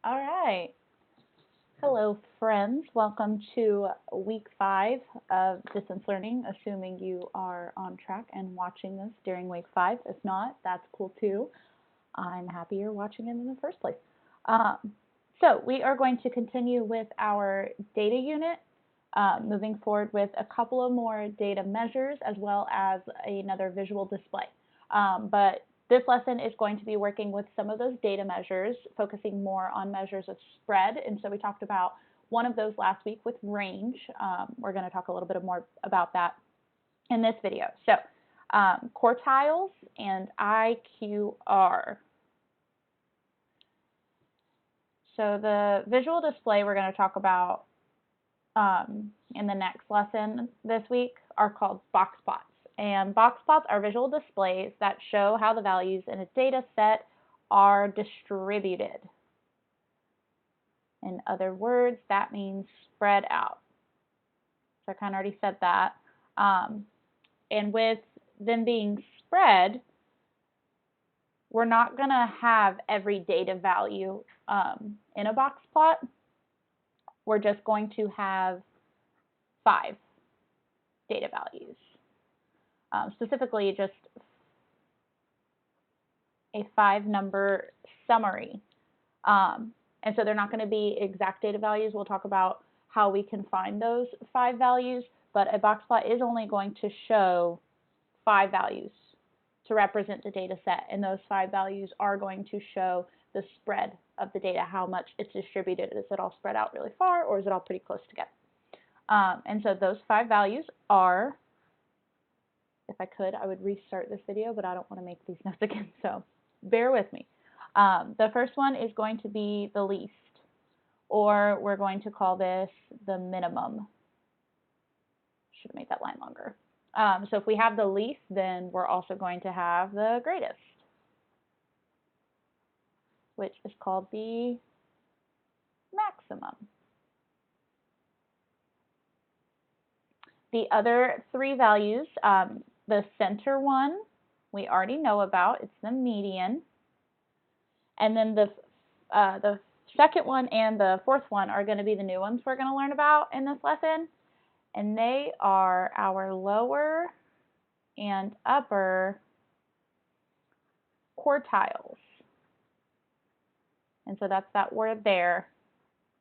All right. Hello, friends. Welcome to week 5 of distance learning, assuming you are on track and watching this during week 5. If not, that's cool too. I'm happy you're watching it in the first place. So we are going to continue with our data unit, moving forward with a couple of more data measures as well as another visual display. But this lesson is going to be working with some of those data measures, focusing more on measures of spread. And so we talked about one of those last week with range. We're going to talk a little bit more about that in this video. So quartiles and IQR. So the visual display we're going to talk about in the next lesson this week are called Boxplots. And Boxplots are visual displays that show how the values in a data set are distributed. In other words, that means spread out. So I kind of already said that. And with them being spread, we're not going to have every data value in a box plot. We're just going to have 5 data values. Specifically, just a 5-number summary. And so they're not going to be exact data values. We'll talk about how we can find those 5 values, but a box plot is only going to show 5 values to represent the data set, and those 5 values are going to show the spread of the data, how much it's distributed. Is it all spread out really far, or is it all pretty close together? And so those 5 values are, if I could, I would restart this video, but I don't want to make these notes again, so bear with me. The first one is going to be the least, or we're going to call this the minimum. Should have made that line longer. So if we have the least, then we're also going to have the greatest, which is called the maximum. The other 3 values, the center one, we already know about. It's the median. And then the second one and the fourth one are going to be the new ones we're going to learn about in this lesson. And they are our lower and upper quartiles. And so that's that word there.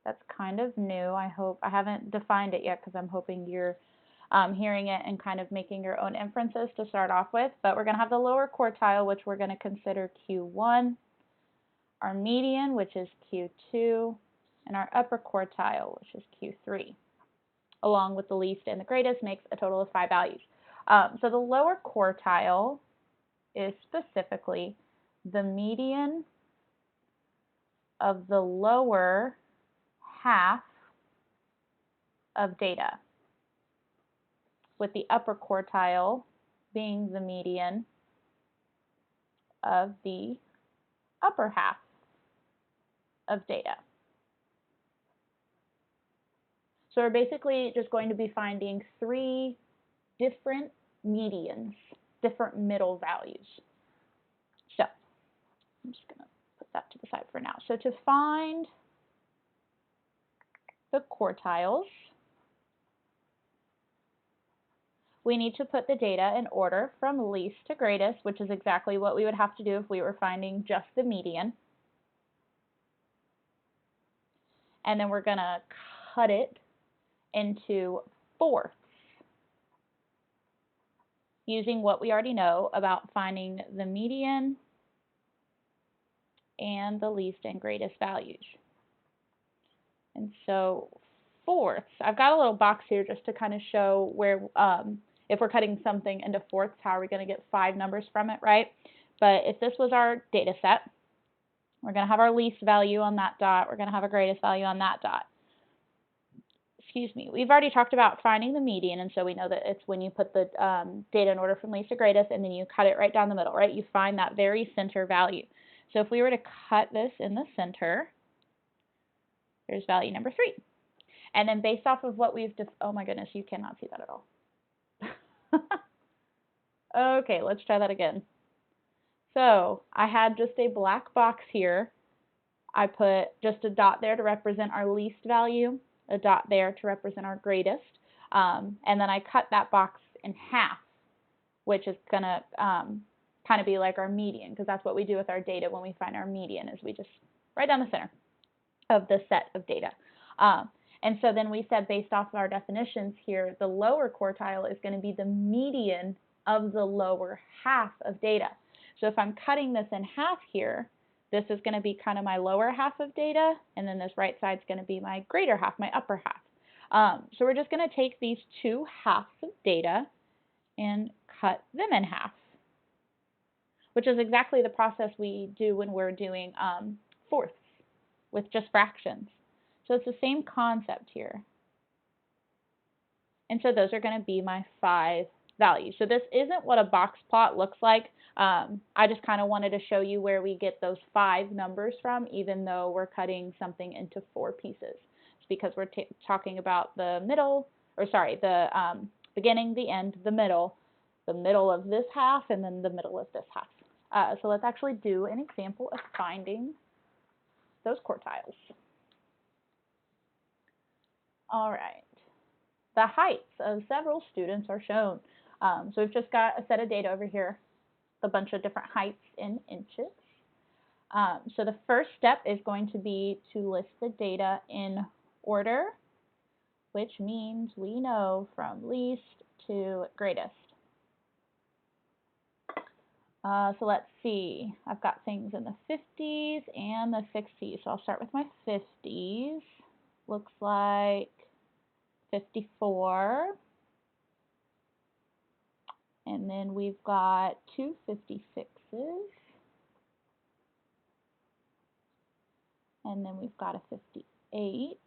That's kind of new. I haven't defined it yet because I'm hoping you're hearing it and kind of making your own inferences to start off with. But we're going to have the lower quartile, which we're going to consider Q1, our median, which is Q2, and our upper quartile, which is Q3. Along with the least and the greatest makes a total of 5 values. So the lower quartile is specifically the median of the lower half of data, with the upper quartile being the median of the upper half of data. So we're basically just going to be finding 3 different medians, different middle values. So I'm just going to put that to the side for now. So to find the quartiles, we need to put the data in order from least to greatest, which is exactly what we would have to do if we were finding just the median. And then we're going to cut it into fourths, using what we already know about finding the median and the least and greatest values. And so fourths, I've got a little box here just to kind of show where, if we're cutting something into fourths, how are we going to get 5 numbers from it, right? But if this was our data set, we're going to have our least value on that dot. We're going to have our greatest value on that dot. Excuse me. We've already talked about finding the median, and so we know that it's when you put the data in order from least to greatest, and then you cut it right down the middle, right? You find that very center value. So if we were to cut this in the center, there's value number 3. And then based off of what we've, oh my goodness, you cannot see that at all. Okay, let's try that again. So I had just a black box here. I put just a dot there to represent our least value, a dot there to represent our greatest, and then I cut that box in half, which is going to kind of be like our median, because that's what we do with our data when we find our median, is we just right down the center of the set of data. And so then we said, based off of our definitions here, the lower quartile is going to be the median of the lower half of data. So if I'm cutting this in half here, this is going to be kind of my lower half of data, and then this right side is going to be my greater half, my upper half. So we're just going to take these two halves of data and cut them in half, which is exactly the process we do when we're doing fourths with just fractions. So it's the same concept here. And so those are going to be my 5 values. So this isn't what a box plot looks like. I just kind of wanted to show you where we get those 5 numbers from, even though we're cutting something into 4 pieces. It's because we're talking about the middle, or sorry, the beginning, the end, the middle of this half, and then the middle of this half. So let's actually do an example of finding those quartiles. All right. The heights of several students are shown. So we've just got a set of data over here, a bunch of different heights in inches. So the first step is going to be to list the data in order, which means we know from least to greatest. So let's see. I've got things in the 50s and the 60s. So I'll start with my 50s. Looks like 54. And then we've got 2 56s. And then we've got a 58.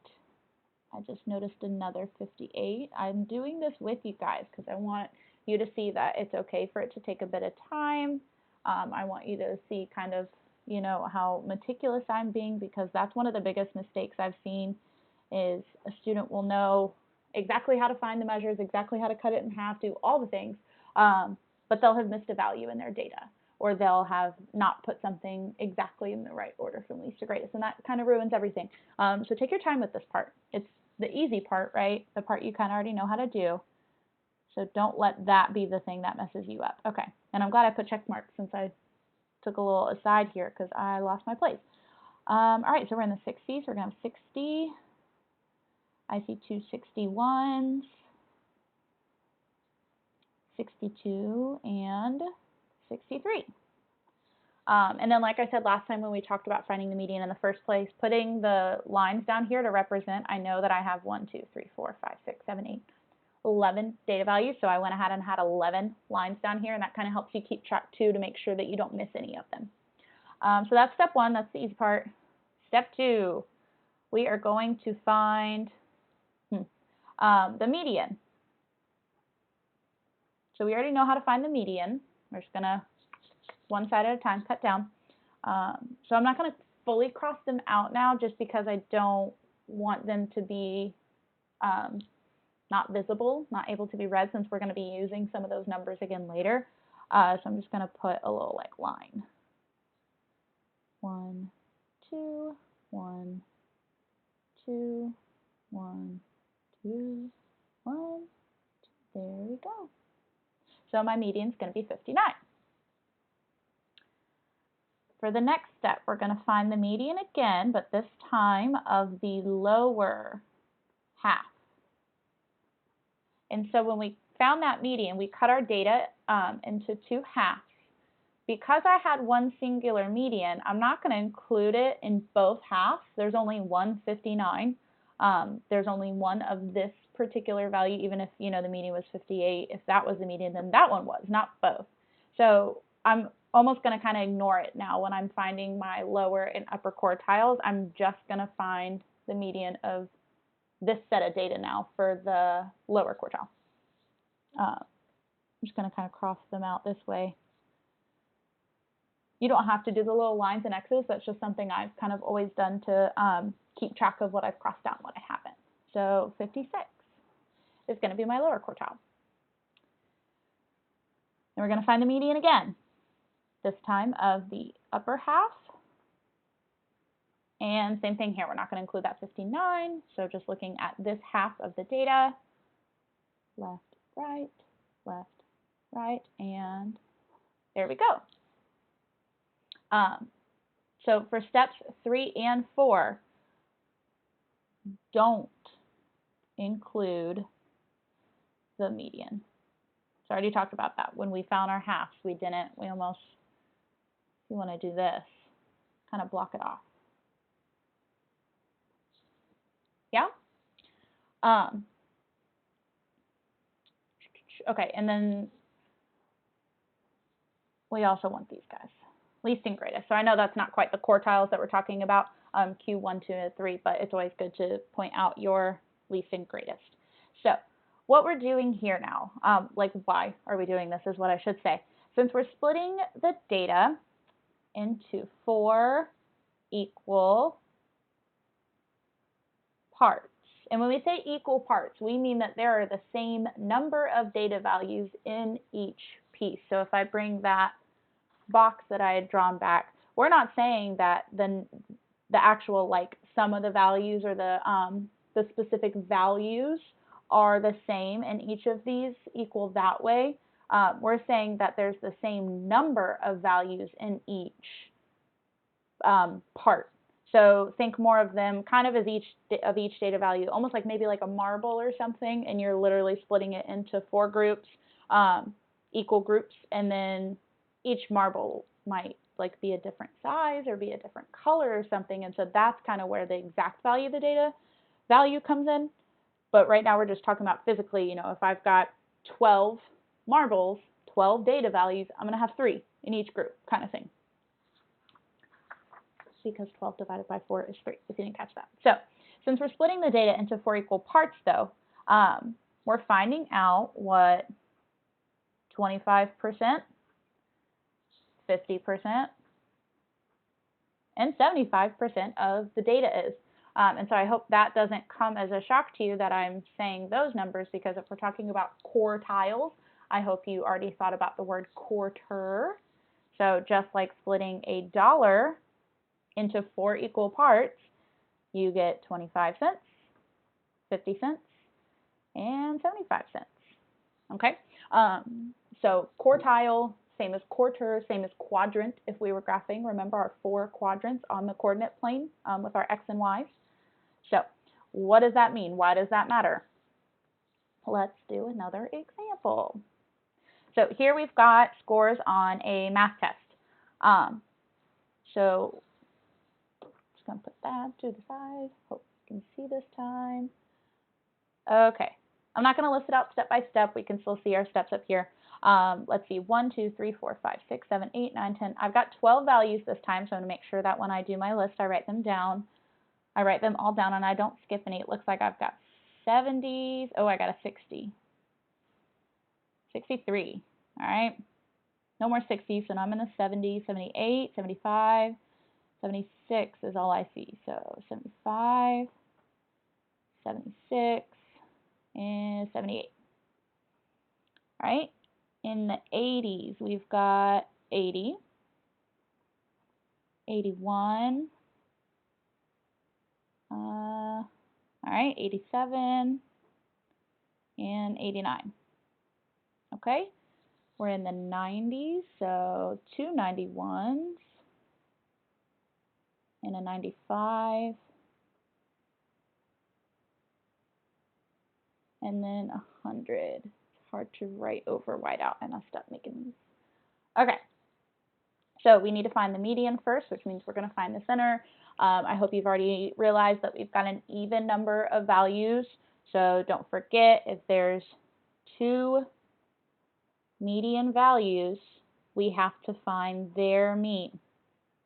I just noticed another 58. I'm doing this with you guys because I want you to see that it's okay for it to take a bit of time. I want you to see kind of, you know, how meticulous I'm being, because that's one of the biggest mistakes I've seen, is a student will know exactly how to find the measures, exactly how to cut it in half, do all the things, but they'll have missed a value in their data, or they'll have not put something exactly in the right order from least to greatest, and that kind of ruins everything. So take your time with this part. It's the easy part, right? The part you kind of already know how to do. So don't let that be the thing that messes you up. Okay, and I'm glad I put check marks since I took a little aside here because I lost my place. All right, so we're in the 60s. We're going to have 60. I see 2 61s, 62, and 63. And then, like I said last time when we talked about finding the median in the first place, putting the lines down here to represent, I know that I have 1, 2, 3, 4, 5, 6, 7, 8, 11 data values. So I went ahead and had 11 lines down here, and that kind of helps you keep track too, to make sure that you don't miss any of them. So that's step 1. That's the easy part. Step 2, we are going to find the median. So we already know how to find the median. We're just going to, one side at a time, cut down. So I'm not going to fully cross them out now, just because I don't want them to be not visible, not able to be read, since we're going to be using some of those numbers again later. So I'm just going to put a little like line. 1, 2, 1, 2, 1, 2, 1. There we go. So my median is going to be 59. For the next step, we're going to find the median again, but this time of the lower half. And so when we found that median, we cut our data into 2 halves. Because I had one singular median, I'm not going to include it in both halves. There's only one 59. There's only one of this particular value, even if, you know, the median was 58. If that was the median, then that one was, not both. So I'm almost going to kind of ignore it now when I'm finding my lower and upper quartiles. I'm just going to find the median of this set of data now for the lower quartile. I'm just going to kind of cross them out this way. You don't have to do the little lines and X's. That's just something I've kind of always done to keep track of what I've crossed out and what I haven't. So 56 is going to be my lower quartile. And we're going to find the median again, this time of the upper half And same thing here, we're not going to include that 59, so just looking at this half of the data, left, right, and there we go. So for steps 3 and 4, don't include the median. So I already talked about that. When we found our halves, we almost, if you want to do this, kind of block it off. Yeah? Okay, and then we also want these guys, least and greatest. So I know that's not quite the quartiles that we're talking about, Q1, 2, and 3, but it's always good to point out your least and greatest. So what we're doing here now, like why are we doing this is what I should say. Since we're splitting the data into 4 equal parts, and when we say equal parts, we mean that there are the same number of data values in each piece. So if I bring that box that I had drawn back, we're not saying that the actual like sum of the values or the specific values are the same in each of these equal that way. We're saying that there's the same number of values in each part. So think more of them kind of as each data value, almost like maybe like a marble or something, and you're literally splitting it into 4 groups, equal groups, and then each marble might like be a different size or be a different color or something, and so that's kind of where the exact value of the data value comes in. But right now we're just talking about physically, you know, if I've got 12 marbles, 12 data values, I'm going to have 3 in each group kind of thing. Because 12 divided by 4 is 3, if you didn't catch that. So since we're splitting the data into 4 equal parts, though, we're finding out what 25%, 50%, and 75% of the data is. And so I hope that doesn't come as a shock to you that I'm saying those numbers, because if we're talking about quartiles, I hope you already thought about the word quarter. So just like splitting a dollar into 4 equal parts, you get 25 cents, 50 cents, and 75 cents. Okay? So quartile, same as quarter, same as quadrant if we were graphing. Remember our 4 quadrants on the coordinate plane with our x and y's. So what does that mean? Why does that matter? Let's do another example. So here we've got scores on a math test. So just going to put that to the side. Hope you can see this time. Okay. I'm not going to list it out step by step. We can still see our steps up here. Let's see, 1, 2, 3, 4, 5, 6, 7, 8, 9, 10. I've got 12 values this time, so I'm going to make sure that when I do my list, I write them down. I write them all down, and I don't skip any. It looks like I've got 70s. Oh, I got a 60. 63. All right. No more 60s, so now I'm in the 70, 78, 75, 76 is all I see. So 75, 76, and 78. All right. In the 80s, we've got 80, 81, all right, 87, and 89. Okay. We're in the 90s, so 2 91s, and a 95, and then 100. It's hard to write over whiteout, and I'll stop making these. Okay, so we need to find the median first, which means we're going to find the center. I hope you've already realized that we've got an even number of values, so don't forget if there's 2 median values, we have to find their mean,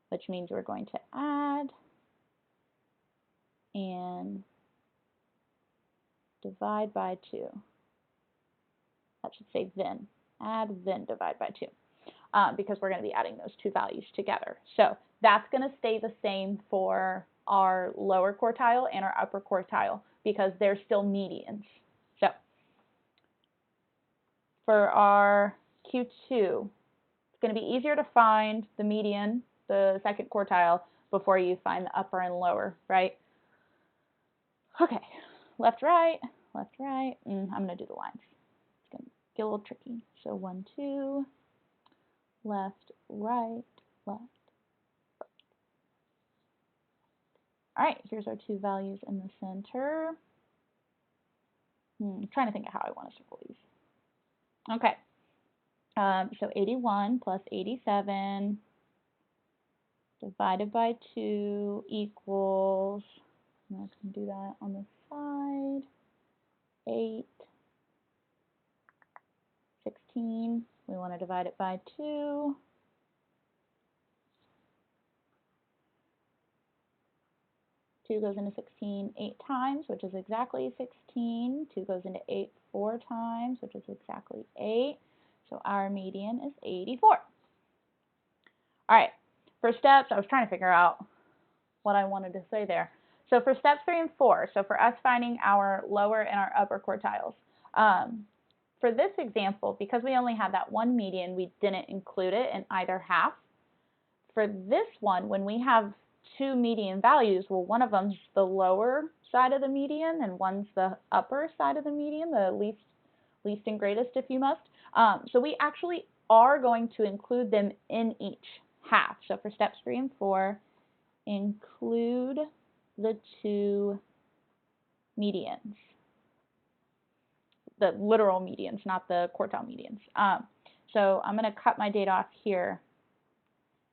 which means we're going to add and divide by 2. That should say then. Add, then divide by 2. Because we're going to be adding those 2 values together. So that's going to stay the same for our lower quartile and our upper quartile because they're still medians. So for our Q2, it's going to be easier to find the median, the second quartile, before you find the upper and lower, right? Okay, left, right, left, right. I'm going to do the lines. It's going to get a little tricky. So 1, 2, left, right, left. All right, here's our two values in the center. I'm trying to think of how I want to circle these. Okay, so 81 plus 87 divided by 2 equals, I'm going to do that on the side, 8, 16. We want to divide it by 2. 2 goes into 16 8 times, which is exactly 16. 2 goes into 8 4 times, which is exactly 8. So our median is 84. All right, for steps, I was trying to figure out what I wanted to say there. So for steps 3 and 4, so for us finding our lower and our upper quartiles, for this example, because we only had that one median, we didn't include it in either half. For this one, when we have two median values, well, one of them's the lower side of the median and one's the upper side of the median, the least and greatest, if you must. So we actually are going to include them in each half. So for steps 3 and 4, include the two medians, the literal medians, not the quartile medians. So I'm going to cut my data off here,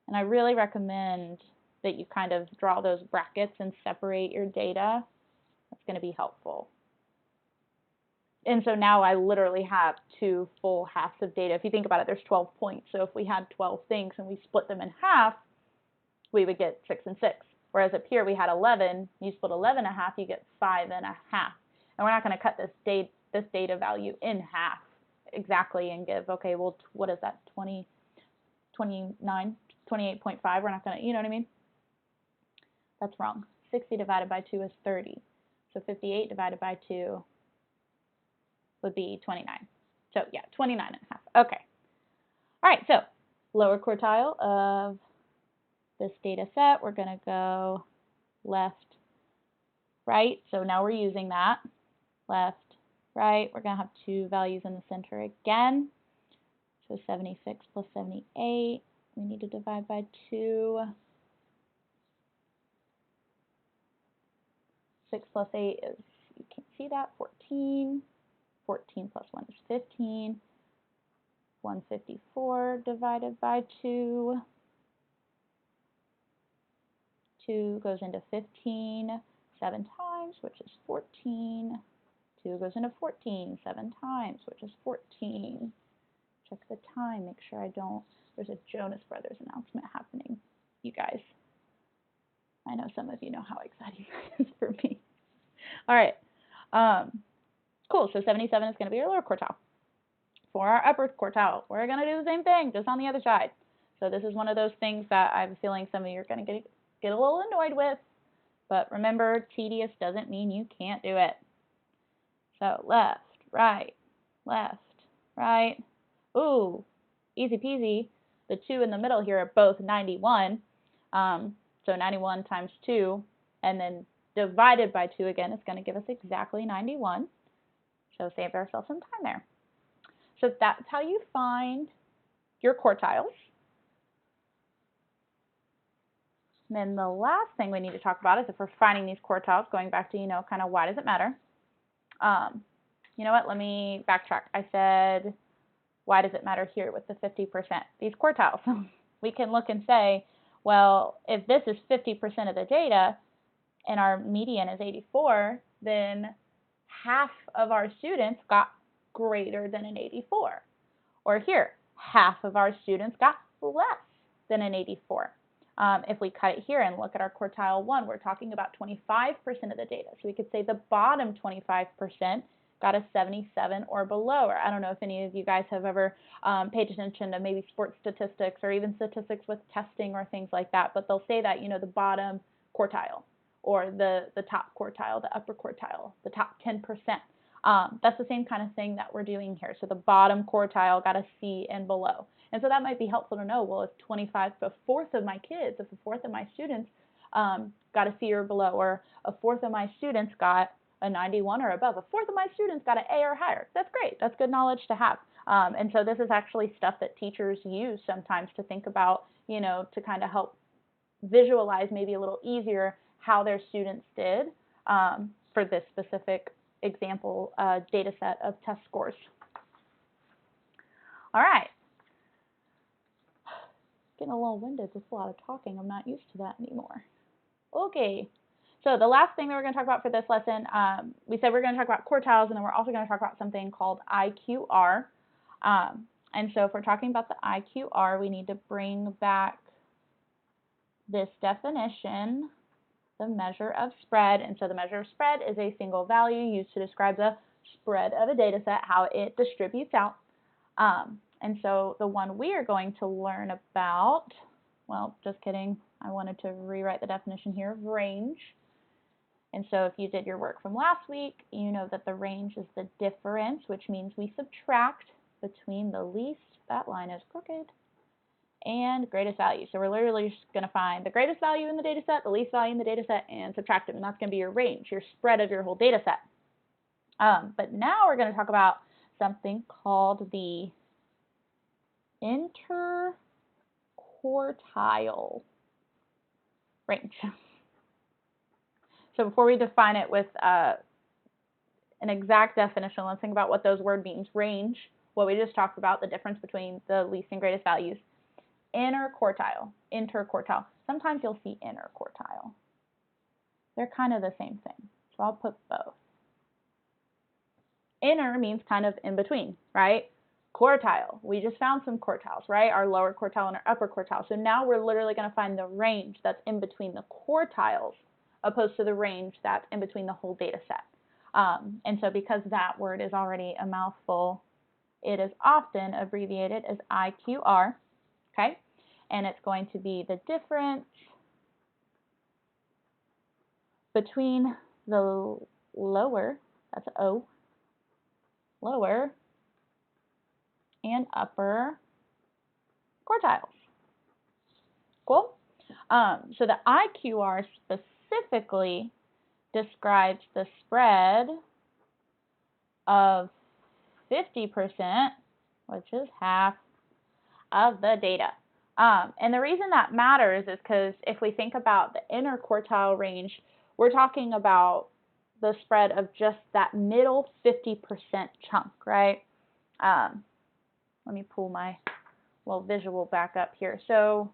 and I really recommend that you kind of draw those brackets and separate your data. That's going to be helpful. And so now I literally have two full halves of data. If you think about it, there's 12 points. So if we had 12 things and we split them in half, we would get 6 and 6. Whereas up here we had 11. You split 11 and a half, you get 5 and a half. And we're not going to cut this data value in half exactly and give, okay, well, what is that, 20, 29, 28.5? We're not going to, you know what I mean? That's wrong. 60 divided by 2 is 30. So 58 divided by 2 would be 29. So yeah, 29 and a half. Okay. All right, so lower quartile of this data set, we're going to go left, right. So now we're using that. Left, right. We're going to have two values in the center again. So 76 plus 78. We need to divide by 2. 6 plus 8 is, you can't see that, 14. 14 plus 1 is 15. 154 divided by 2. 2 goes into 15 7 times, which is 14. 2 goes into 14 7 times, which is 14. Check the time, make sure I don't, there's a Jonas Brothers announcement happening, you guys. I know some of you know how exciting that is for me. All right, cool, so 77 is going to be our lower quartile. For our upper quartile, we're going to do the same thing, just on the other side. So this is one of those things that I have a feeling some of you are going to get a little annoyed with. But remember, tedious doesn't mean you can't do it. So left, right, left, right. Ooh, easy peasy. The 2 in the middle here are both 91. So 91 times 2, and then divided by 2 again is going to give us exactly 91. So save ourselves some time there. So that's how you find your quartiles. And then the last thing we need to talk about is if we're finding these quartiles, going back to, kind of why does it matter? You know what? Let me backtrack. I said, why does it matter here with the 50%? These quartiles. We can look and say, well, if this is 50% of the data and our median is 84, then half of our students got greater than an 84. Or here, half of our students got less than an 84. If we cut it here and look at our quartile 1, we're talking about 25% of the data. So we could say the bottom 25% got a 77 or below. Or I don't know if any of you guys have ever paid attention to maybe sports statistics or even statistics with testing or things like that. But they'll say that, the bottom quartile or the top quartile, the upper quartile, the top 10%. That's the same kind of thing that we're doing here. So the bottom quartile got a C and below. And so that might be helpful to know, well, if a fourth of my kids, if a fourth of my students got a C or below, or a fourth of my students got a 91 or above. A fourth of my students got an A or higher. That's great. That's good knowledge to have. And so this is actually stuff that teachers use sometimes to think about, to kind of help visualize maybe a little easier how their students did for this specific example data set of test scores. All right. Getting a little winded with a lot of talking. I'm not used to that anymore. Okay. So the last thing that we're going to talk about for this lesson, we said we're going to talk about quartiles, and then we're also going to talk about something called IQR. And so if we're talking about the IQR, we need to bring back this definition, the measure of spread. And so the measure of spread is a single value used to describe the spread of a data set, how it distributes out. And so the one we are going to learn about, well, just kidding, I wanted to rewrite the definition here of range. And so if you did your work from last week, you know that the range is the difference, which means we subtract between the least, that line is crooked, and greatest value. So we're literally just going to find the greatest value in the data set, the least value in the data set, and subtract them. And that's going to be your range, your spread of your whole data set. But now we're going to talk about something called the interquartile range. So before we define it with an exact definition, let's think about what those words means. Range, what we just talked about, the difference between the least and greatest values. Interquartile. Sometimes you'll see interquartile. They're kind of the same thing, so I'll put both. Inner means kind of in between, right? Quartile, we just found some quartiles, right? Our lower quartile and our upper quartile. So now we're literally going to find the range that's in between the quartiles, opposed to the range that's in between the whole data set. And so because that word is already a mouthful, it is often abbreviated as IQR, okay? And it's going to be the difference between the lower, that's O, lower and upper quartiles. Cool? So the IQR specifically describes the spread of 50%, which is half of the data. And the reason that matters is because if we think about the interquartile range, we're talking about the spread of just that middle 50% chunk, right? Let me pull my little visual back up here. So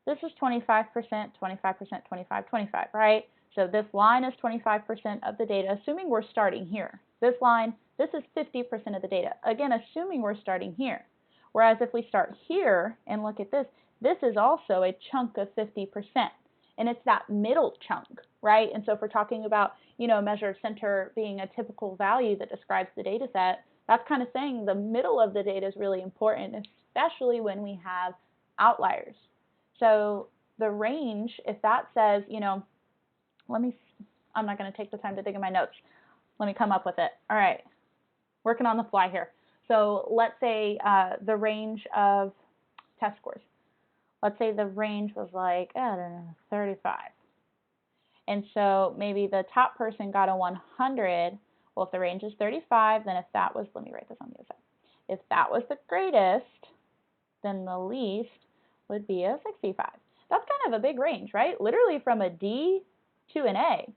this is 25%, 25%, 25, 25, right? So this line is 25% of the data, assuming we're starting here. This line, this is 50% of the data. Again, assuming we're starting here. Whereas if we start here and look at this, this is also a chunk of 50%. And it's that middle chunk, right? And so if we're talking about, a measure of center being a typical value that describes the data set, that's kind of saying the middle of the data is really important, especially when we have outliers. So the range, if that says, I'm not going to take the time to dig in my notes. Let me come up with it. All right, working on the fly here. So let's say the range of test scores. Let's say the range was like, I don't know, 35. And so maybe the top person got a 100. Well, if the range is 35, then if that was, let me write this on the other side. If that was the greatest, then the least would be a 65. That's kind of a big range, right? Literally from a D to an A.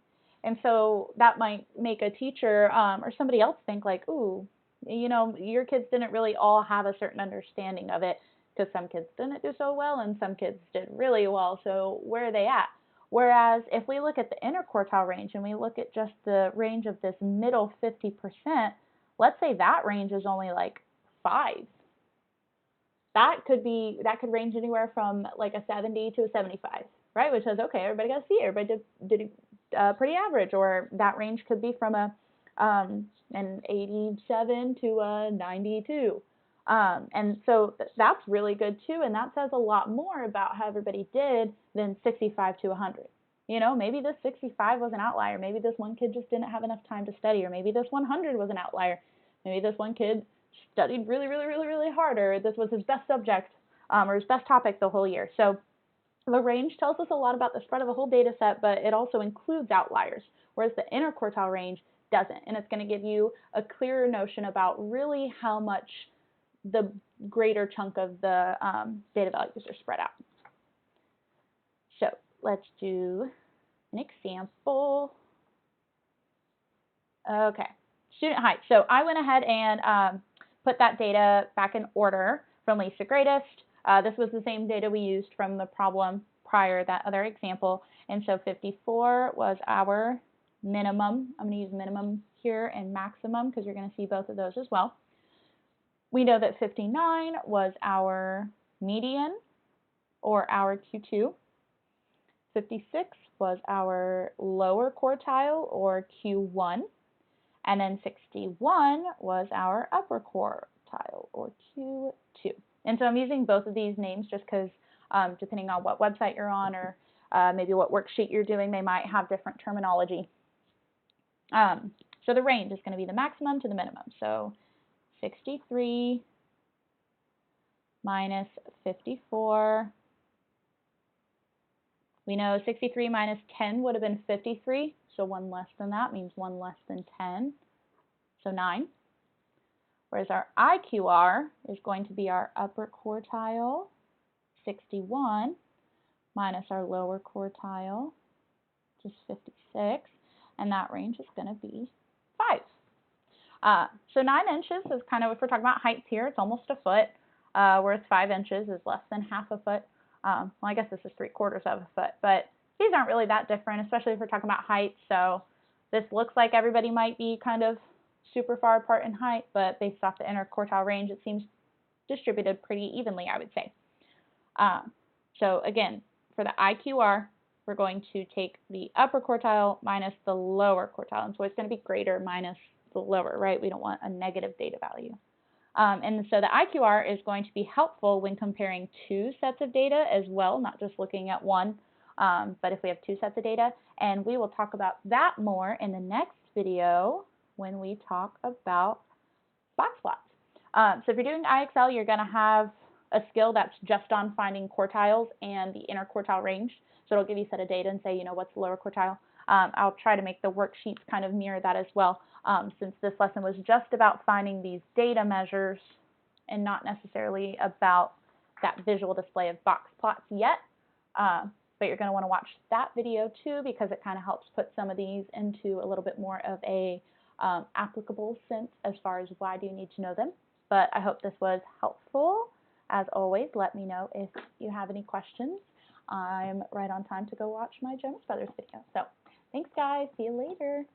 And so that might make a teacher or somebody else think like, ooh, your kids didn't really all have a certain understanding of it, because some kids didn't do so well and some kids did really well. So where are they at? Whereas if we look at the interquartile range and we look at just the range of this middle 50%, let's say that range is only like 5. That could range anywhere from like a 70 to a 75, right? Which says, okay, everybody got a C, everybody did pretty average, or that range could be from an 87 to a 92. And so that's really good too, and that says a lot more about how everybody did than 65 to 100. Maybe this 65 was an outlier. Maybe this one kid just didn't have enough time to study, or maybe this 100 was an outlier. Maybe this one kid studied really, really, really, really hard, or this was his best subject or his best topic the whole year. So The range tells us a lot about the spread of a whole data set, but it also includes outliers, whereas the interquartile range doesn't. And it's going to give you a clearer notion about really how much the greater chunk of the data values are spread out. So let's do an example. Okay, student height. So I went ahead and put that data back in order from least to greatest. This was the same data we used from the problem prior, that other example. And so 54 was our minimum. I'm going to use minimum here and maximum because you're going to see both of those as well. We know that 59 was our median or our Q2. 56 was our lower quartile or Q1. And then 61 was our upper quartile or Q2. And so I'm using both of these names just because depending on what website you're on or maybe what worksheet you're doing, they might have different terminology. So the range is going to be the maximum to the minimum. So 63 minus 54. We know 63 minus 10 would have been 53, so 1 less than that means 1 less than 10, so 9. Whereas our IQR is going to be our upper quartile, 61, minus our lower quartile, which is 56, and that range is going to be 5. So 9 inches is kind of, if we're talking about heights here, it's almost a foot, whereas 5 inches is less than half a foot. Well, I guess this is 3/4 of a foot, but these aren't really that different, especially if we're talking about height. So this looks like everybody might be kind of super far apart in height, but based off the interquartile range, it seems distributed pretty evenly, I would say. So again, for the IQR, we're going to take the upper quartile minus the lower quartile, and so it's going to be greater minus the lower, right? We don't want a negative data value. And so the IQR is going to be helpful when comparing 2 sets of data as well, not just looking at one, but if we have 2 sets of data. And we will talk about that more in the next video when we talk about Boxplots. So if you're doing IXL, you're going to have a skill that's just on finding quartiles and the interquartile range. So it'll give you a set of data and say, you know, what's the lower quartile. I'll try to make the worksheets kind of mirror that as well, since this lesson was just about finding these data measures and not necessarily about that visual display of Boxplots yet. But you're going to want to watch that video too, because it kind of helps put some of these into a little bit more of a applicable sense as far as why do you need to know them. But I hope this was helpful. As always, let me know if you have any questions. I'm right on time to go watch my Jonas Brothers video. So thanks, guys. See you later.